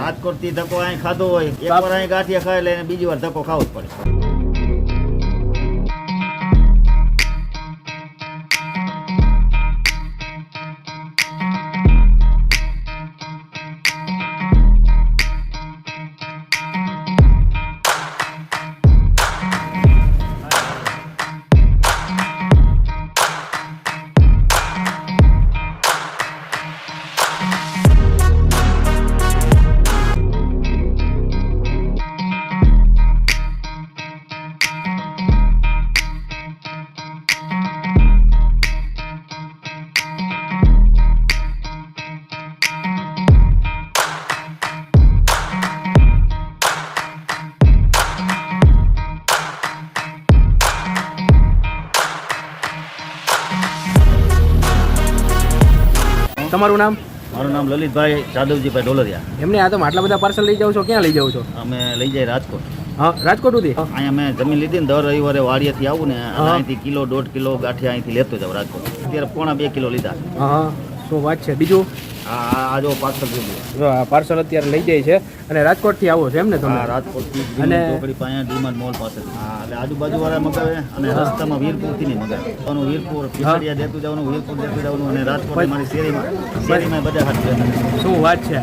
રાજકોટ થી ધક્કો અહીં ખાધો હોય, એક વાર અહીં ગાંઠિયા ખાઈ લે બીજી વાર ધક્કો ખાવો જ પડે. તમારું નામ? મારું નામ લલિતભાઈ જાદવજીભાઈ ડોલરિયા. એમને આ તો આટલા બધા પાર્સલ લઈ જાવ છો, ક્યાં લઈ જાવ છો? અમે લઈ જાય રાજકોટ. હા, રાજકોટ સુધી? અહીંયા મેં જમીન લીધી ને દર રવિવારે વાડીએથી આવું ને અહીંથી કિલો 1.5 કિલો ગાંઠિયા અહીંથી લેતો જાવ રાજકોટ. અત્યારે પોણા 2 કિલો લીધા. હા, શું વાત છે. બીજું આ જો પાર્સલ લીધું. જો આ પાર્સલ અત્યારે લઈ જાય છે અને રાજકોટથી આવો છો એમ ને તમે? રાજકોટથી અને ચોકડી પાસે ડીમાર્ટ મોલ પાસે. એટલે આજુબાજુ વાળા મગાવે અને રસ્તામાં વીરપુરથી નહીં મગાવે. વીરપુર પીપળિયા દેતું જવાનું, વીરપુર દેતું જવાનું અને રાજકોટ મારી શેરીમાં બધા હાથ. શું વાત છે.